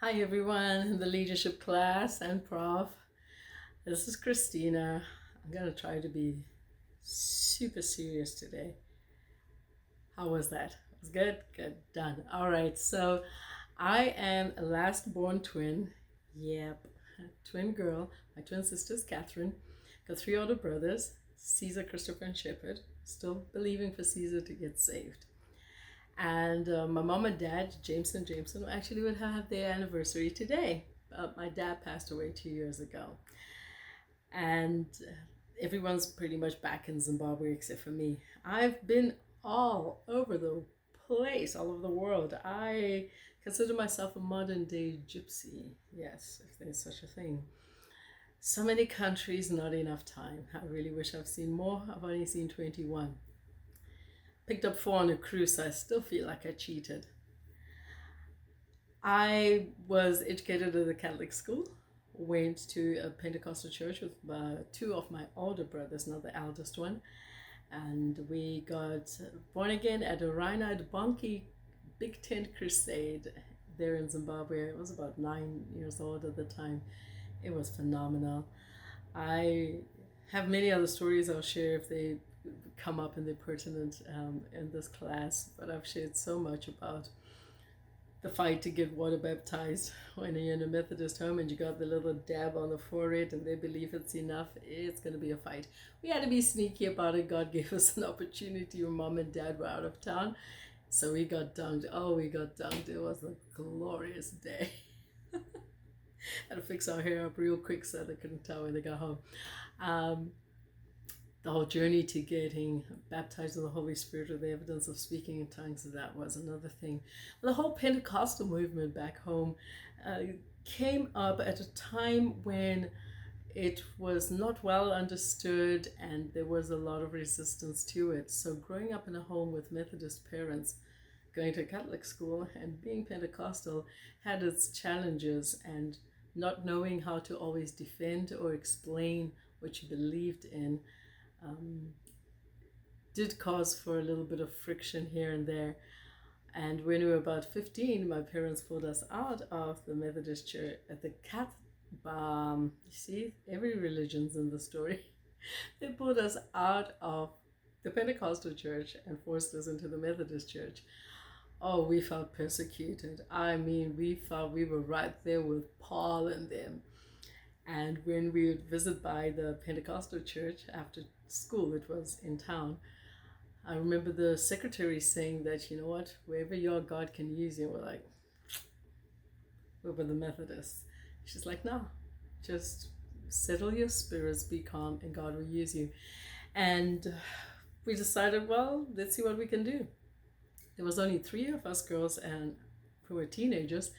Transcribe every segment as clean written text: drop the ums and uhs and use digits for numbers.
Hi everyone in the leadership class and prof. This is Christina. I'm going to try to be super serious today. How was that? It was good? Good. Done. All right. So I am a last born twin. Yep. Twin girl. My twin sister is Catherine. Got three older brothers, Caesar, Christopher, and Shepherd. Still believing for Caesar to get saved. And my mom and dad, James and Jameson, actually would have their anniversary today. My dad passed away 2 years ago. And everyone's pretty much back in Zimbabwe except for me. I've been all over the place, all over the world. I consider myself a modern day gypsy. Yes, if there's such a thing. So many countries, not enough time. I really wish I've seen more. I've only seen 21. Picked up 4 on a cruise, so I still feel like I cheated. I was educated at a Catholic school, went to a Pentecostal church with 2 of my older brothers, not the eldest one, and we got born again at a Reinhard Bonnke Big Tent Crusade there in Zimbabwe. I was about 9 years old at the time. It was phenomenal. I have many other stories I'll share if they come up and they're pertinent in this class, but I've shared so much about the fight to get water baptized when you're in a Methodist home and you got the little dab on the forehead and they believe it's enough. It's going to be a fight. We had to be sneaky about it. God gave us an opportunity when mom and dad were out of town, so we got dunked. Oh, we got dunked. It was a glorious day. Had to fix our hair up real quick so they couldn't tell when they got home. The whole journey to getting baptized in the Holy Spirit with the evidence of speaking in tongues, that was another thing. The whole Pentecostal movement back home came up at a time when it was not well understood and there was a lot of resistance to it. So growing up in a home with Methodist parents, going to Catholic school and being Pentecostal had its challenges, and not knowing how to always defend or explain what you believed in did cause for a little bit of friction here and there. And when we were about 15, my parents pulled us out of the Methodist church at the you see, every religion's in the story. They pulled us out of the Pentecostal church and forced us into the Methodist church. Oh, we felt persecuted. I mean, we felt we were right there with Paul and them. And when we would visit by the Pentecostal church after school, it was in town, I remember the secretary saying that, you know what, wherever you are, God can use you. We're like, we're the Methodists. She's like, no, just settle your spirits, be calm, and God will use you. And we decided, well, let's see what we can do. There was only 3 of us girls and who were teenagers,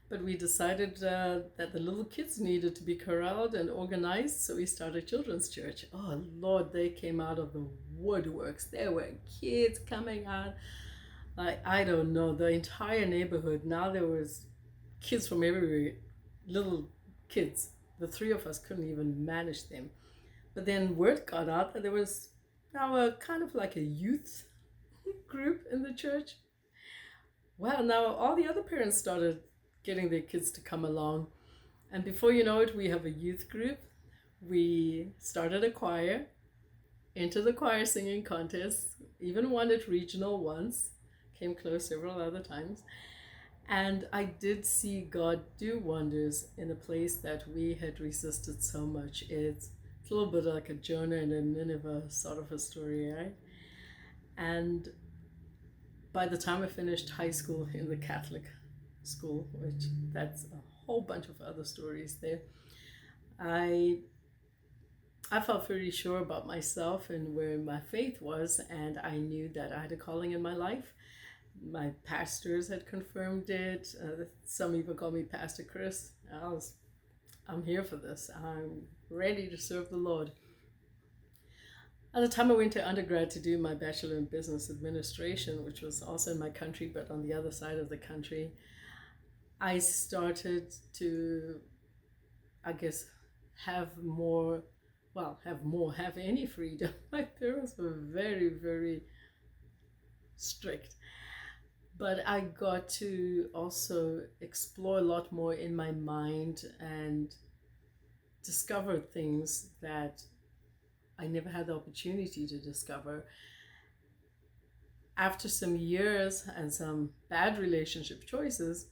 but we decided that the little kids needed to be corralled and organized, so we started children's church. Oh Lord, they came out of the woodworks. There were kids coming out, like, I don't know, the entire neighborhood. Now there was kids from everywhere, little kids. The 3 of us couldn't even manage them. But then word got out that there was now a kind of like a youth group in the church. Well, now all the other parents started getting their kids to come along. And before you know it, we have a youth group. We started a choir, entered the choir singing contest, even won it regional once, came close several other times. And I did see God do wonders in a place that we had resisted so much. It's a little bit like a Jonah and a Nineveh sort of a story, right? And by the time I finished high school in the Catholic school, which that's a whole bunch of other stories there, I felt pretty sure about myself and where my faith was, and I knew that I had a calling in my life. My pastors had confirmed it. Some even call me Pastor Chris. I'm here for this. I'm ready to serve the Lord. At the time I went to undergrad to do my Bachelor in Business Administration, which was also in my country, but on the other side of the country, I started to, I guess, have any freedom. My parents were very, very strict. But I got to also explore a lot more in my mind and discover things that I never had the opportunity to discover. After some years and some bad relationship choices,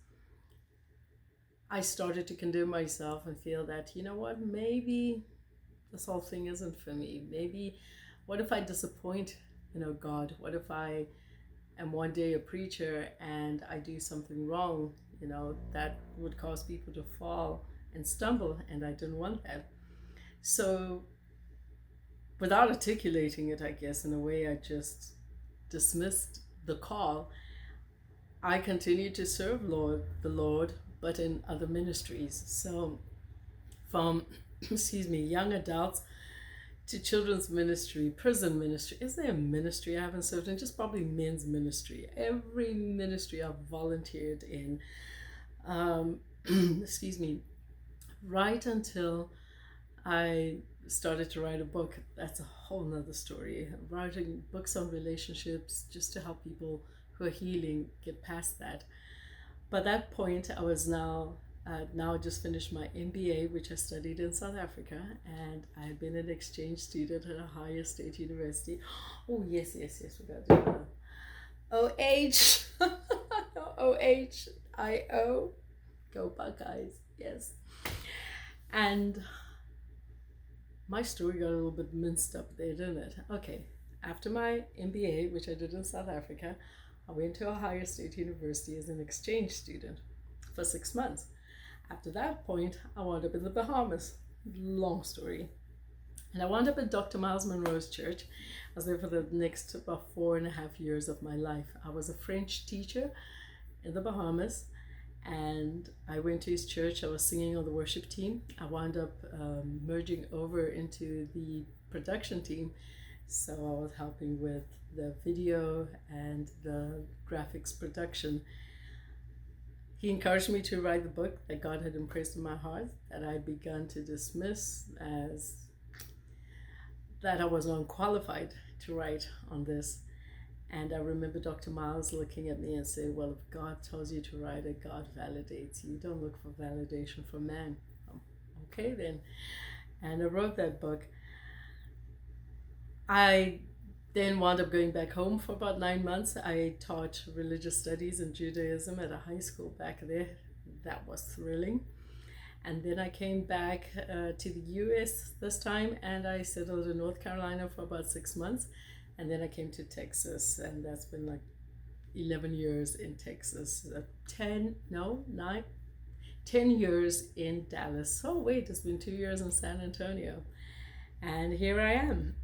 I started to condemn myself and feel that, you know what, maybe this whole thing isn't for me. Maybe, what if I disappoint, God? What if I am one day a preacher and I do something wrong, that would cause people to fall and stumble, and I didn't want that. So, without articulating it, I guess, in a way, I just dismissed the call. I continued to serve the Lord, but in other ministries. So, from young adults to children's ministry, prison ministry. Is there a ministry I haven't served in? Just probably men's ministry. Every ministry I've volunteered in. Right until I started to write a book. That's a whole nother story. Writing books on relationships just to help people who are healing get past that. By that point, I was now just finished my MBA, which I studied in South Africa, and I had been an exchange student at Ohio State University. Oh, yes, we got to do that. OHIO. Go Buckeyes, yes. And my story got a little bit minced up there, didn't it? Okay, after my MBA, which I did in South Africa, I went to Ohio State University as an exchange student for 6 months. After that point, I wound up in the Bahamas. Long story. And I wound up at Dr. Miles Monroe's church. I was there for the next about 4.5 years of my life. I was a French teacher in the Bahamas, and I went to his church. I was singing on the worship team. I wound up merging over into the production team. So I was helping with the video and the graphics production. He encouraged me to write the book that God had impressed in my heart, that I'd begun to dismiss as that I was unqualified to write on this. And I remember Dr. Miles looking at me and saying, well, if God tells you to write it, God validates you. Don't look for validation from man. Okay, then. And I wrote that book. I then wound up going back home for about 9 months. I taught religious studies and Judaism at a high school back there. That was thrilling. And then I came back to the US this time, and I settled in North Carolina for about 6 months. And then I came to Texas, and that's been like 11 years in Texas. 10 years in Dallas. Oh wait, it's been 2 years in San Antonio. And here I am.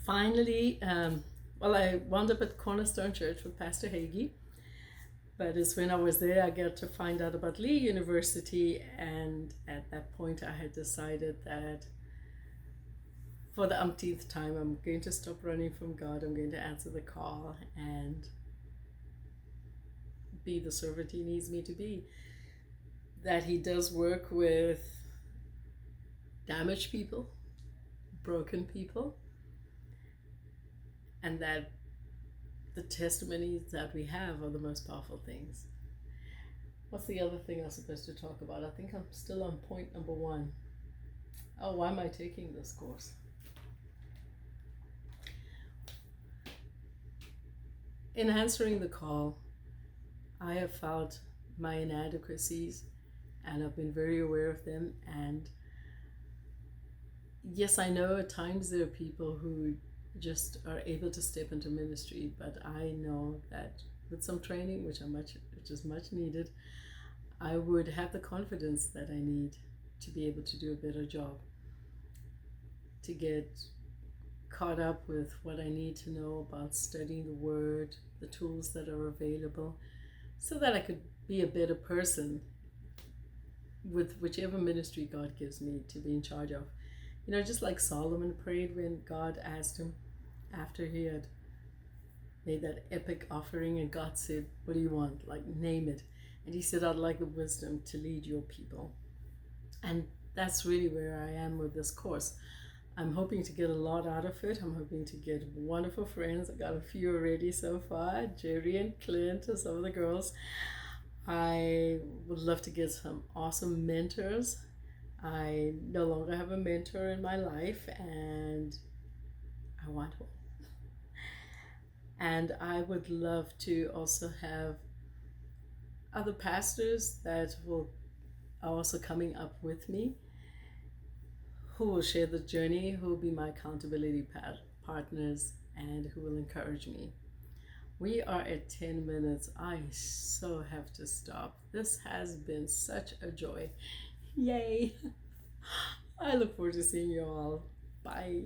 Finally, I wound up at Cornerstone Church with Pastor Hagee. But it's when I was there, I got to find out about Lee University. And at that point, I had decided that for the umpteenth time, I'm going to stop running from God. I'm going to answer the call and be the servant he needs me to be. That he does work with damaged people, broken people, and that the testimonies that we have are the most powerful things. What's the other thing I'm supposed to talk about? I think I'm still on point number 1. Oh, why am I taking this course? In answering the call, I have felt my inadequacies, and I've been very aware of them. And yes, I know at times there are people who just are able to step into ministry, but I know that with some training, which is much needed, I would have the confidence that I need to be able to do a better job, to get caught up with what I need to know about studying the Word, the tools that are available, so that I could be a better person with whichever ministry God gives me to be in charge of. Just like Solomon prayed when God asked him after he had made that epic offering, and God said, what do you want? Like, name it. And he said, I'd like the wisdom to lead your people. And that's really where I am with this course. I'm hoping to get a lot out of it. I'm hoping to get wonderful friends. I got a few already so far. Jerry and Clint are some of the girls. I would love to get some awesome mentors. I no longer have a mentor in my life, and I want one. And I would love to also have other pastors that are also coming up with me, who will share the journey, who will be my accountability partners, and who will encourage me. We are at 10 minutes. I so have to stop. This has been such a joy. Yay! I look forward to seeing you all. Bye.